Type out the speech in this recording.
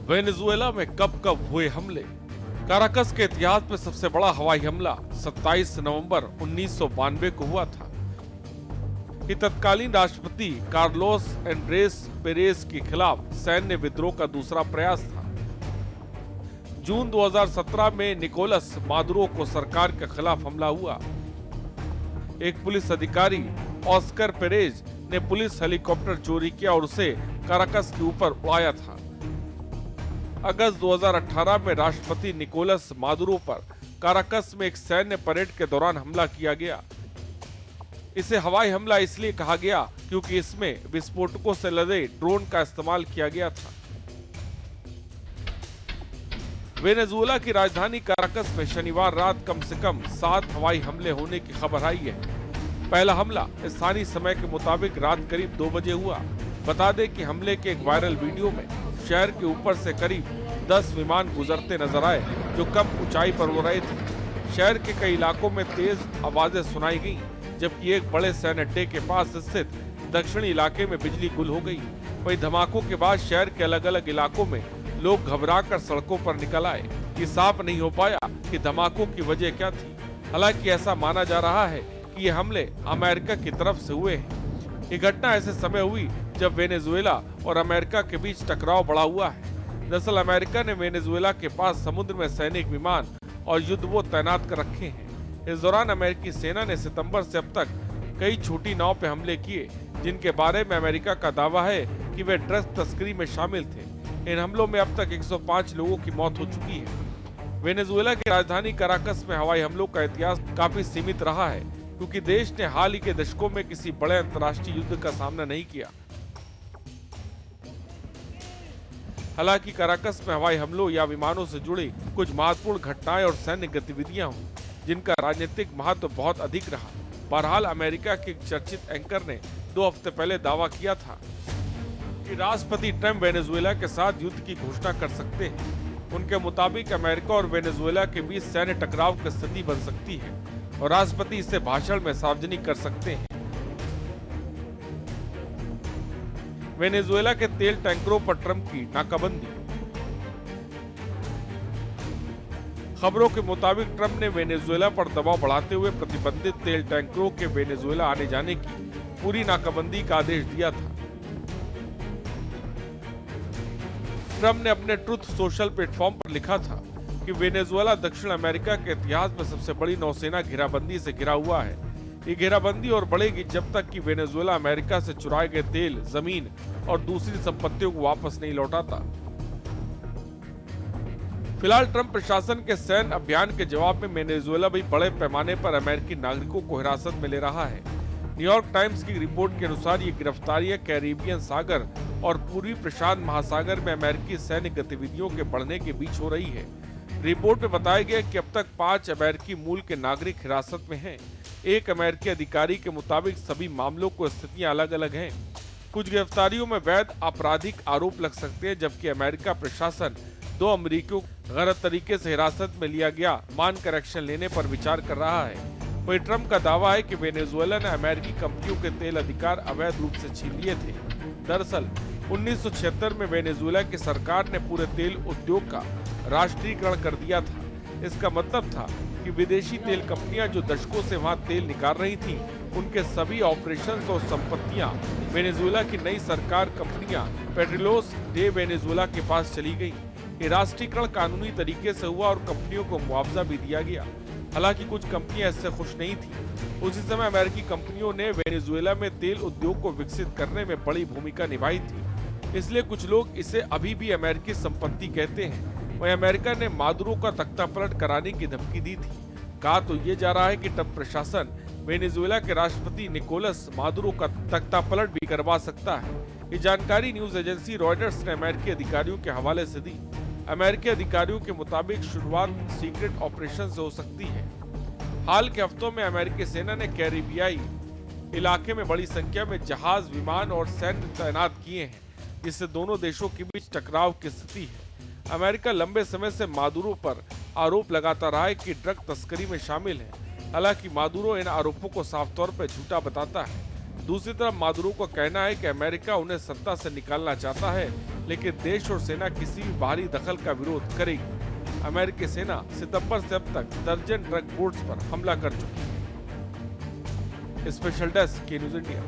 Venezuela में कब कब हुए हमले। काराकस के इतिहास में सबसे बड़ा हवाई हमला 27 नवंबर 1992 को हुआ था कि तत्कालीन राष्ट्रपति कार्लोस एंड्रेस पेरेस के खिलाफ सैन्य विद्रोह का दूसरा प्रयास था। जून 2017 में निकोलस मादुरो को सरकार के खिलाफ हमला हुआ। एक पुलिस अधिकारी ऑस्कर पेरेज ने पुलिस हेलीकॉप्टर चोरी किया और उसे काराकस के ऊपर उड़ाया था। अगस्त 2018 में राष्ट्रपति निकोलस मादुरो पर काराकस में एक सैन्य परेड के दौरान हमला किया गया। इसे हवाई हमला इसलिए कहा गया क्योंकि इसमें विस्फोटकों से लदे ड्रोन का इस्तेमाल किया गया था। वेनेजुएला की राजधानी काराकस में शनिवार रात कम से कम 7 हवाई हमले होने की खबर आई है। पहला हमला स्थानीय समय के मुताबिक रात करीब 2 बजे हुआ। बता दें कि हमले के एक वायरल वीडियो में शहर के ऊपर से करीब 10 विमान गुजरते नजर आए जो कम ऊंचाई पर उड़ रहे थे। शहर के कई इलाकों में तेज आवाजें सुनाई गईं, जबकि एक बड़े सैन्य अड्डे के पास स्थित दक्षिणी इलाके में बिजली गुल हो गई। वहीं धमाकों के बाद शहर के अलग अलग इलाकों में लोग घबराकर सड़कों पर निकल आए। ये साफ नहीं हो पाया कि धमाकों की वजह क्या थी। हालांकि ऐसा माना जा रहा है कि ये हमले अमेरिका की तरफ से हुए हैं। ये घटना ऐसे समय हुई जब वेनेजुएला और अमेरिका के बीच टकराव बढ़ा हुआ है। दरअसल अमेरिका ने वेनेजुएला के पास समुद्र में सैनिक विमान और युद्धपोत तैनात कर रखे हैं। इस दौरान अमेरिकी सेना ने सितंबर से अब तक कई छोटी नाव पे हमले किए, जिनके बारे में अमेरिका का दावा है कि वे ड्रग्स तस्करी में शामिल थे। इन हमलों में अब तक 105 लोगों की मौत हो चुकी है। वेनेजुएला की राजधानी काराकस में हवाई हमलों का इतिहास काफी सीमित रहा है, क्योंकि देश ने हाल ही के दशकों में किसी बड़े अंतर्राष्ट्रीय युद्ध का सामना नहीं किया। हालांकि काराकस में हवाई हमलों या विमानों से जुड़ी कुछ महत्वपूर्ण घटनाएं और सैन्य गतिविधियां हुई, जिनका राजनीतिक महत्व बहुत अधिक रहा। बहरहाल अमेरिका के चर्चित एंकर ने 2 हफ्ते पहले दावा किया था कि राष्ट्रपति ट्रंप वेनेजुएला के साथ युद्ध की घोषणा कर सकते हैं। उनके मुताबिक अमेरिका और वेनेजुएला के बीच सैन्य टकराव की स्थिति बन सकती है और राष्ट्रपति इसे भाषण में सार्वजनिक कर सकते हैं। वेनेजुएला के तेल टैंकरों पर ट्रंप की नाकाबंदी। खबरों के मुताबिक ट्रंप ने वेनेजुएला पर दबाव बढ़ाते हुए प्रतिबंधित तेल टैंकरों के वेनेजुएला आने जाने की पूरी नाकाबंदी का आदेश दिया था। ट्रंप ने अपने ट्रुथ सोशल प्लेटफॉर्म पर लिखा था कि वेनेजुएला दक्षिण अमेरिका के इतिहास में सबसे बड़ी नौसेना घेराबंदी से घिरा हुआ है। ये घेराबंदी और बढ़ेगी जब तक कि वेनेजुएला अमेरिका से चुराए गए तेल, जमीन और दूसरी संपत्तियों को वापस नहीं लौटाता। फिलहाल ट्रंप प्रशासन के सैन्य अभियान के जवाब में वेनेजुएला भी बड़े पैमाने पर अमेरिकी नागरिकों को हिरासत में ले रहा है। न्यूयॉर्क टाइम्स की रिपोर्ट के अनुसार ये गिरफ्तारियां कैरिबियन सागर और पूर्वी प्रशांत महासागर में अमेरिकी सैन्य गतिविधियों के बढ़ने के बीच हो रही है। रिपोर्ट में बताया गया कि अब तक 5 अमेरिकी मूल के नागरिक हिरासत में हैं। एक अमेरिकी अधिकारी के मुताबिक सभी मामलों को स्थितियां अलग अलग हैं। कुछ गिरफ्तारियों में वैध आपराधिक आरोप लग सकते हैं, जबकि अमेरिका प्रशासन 2 अमेरिकियों को गलत तरीके से हिरासत में लिया गया मान कर एक्शन लेने पर विचार कर रहा है। वहीं ट्रंप का दावा है कि वेनेजुएला ने अमेरिकी कंपनियों के तेल अधिकार अवैध रूप से छीन लिए थे। दरअसल 1976 में वेनेजुएला की सरकार ने पूरे तेल उद्योग का राष्ट्रीयकरण कर दिया था। इसका मतलब था कि विदेशी तेल कंपनियां जो दशकों से वहां तेल निकाल रही थीं, उनके सभी ऑपरेशंस और संपत्तियां वेनेजुएला की नई सरकार कंपनियां पेट्रोलोस डे वेनेजुएला के पास चली गई। ये राष्ट्रीयकरण कानूनी तरीके से हुआ और कंपनियों को मुआवजा भी दिया गया। हालांकि कुछ कंपनियां इससे खुश नहीं थी। उसी समय अमेरिकी कंपनियों ने वेनेजुएला में तेल उद्योग को विकसित करने में बड़ी भूमिका निभाई थी, इसलिए कुछ लोग इसे अभी भी अमेरिकी संपत्ति कहते हैं। वहीं अमेरिका ने मादुरो का तख्तापलट कराने की धमकी दी थी। कहा तो ये जा रहा है कि ट्रंप प्रशासन वेनेजुएला के राष्ट्रपति निकोलस मादुरो का तख्तापलट भी करवा सकता है। ये जानकारी न्यूज एजेंसी रॉयटर्स ने अमेरिकी अधिकारियों के हवाले से दी। अमेरिकी अधिकारियों के मुताबिक शुरुआत सीक्रेट ऑपरेशन से हो सकती है। हाल के हफ्तों में अमेरिकी सेना ने कैरिबियाई इलाके में बड़ी संख्या में जहाज, विमान और सैन्य तैनात किए हैं, जिससे दोनों देशों के बीच टकराव की स्थिति है। अमेरिका लंबे समय से मादुरो पर आरोप लगाता रहा है कि ड्रग तस्करी में शामिल है। हालांकि मादुरो इन आरोपों को साफ तौर पर झूठा बताता है। दूसरी तरफ मादुरो का कहना है कि अमेरिका उन्हें सत्ता से निकालना चाहता है लेकिन देश और सेना किसी भी बाहरी दखल का विरोध करेगी। अमेरिकी सेना सितंबर से अब तक दर्जन ड्रग बोट्स पर हमला कर चुकी है। स्पेशल डेस्क के न्यूज़ इंडिया।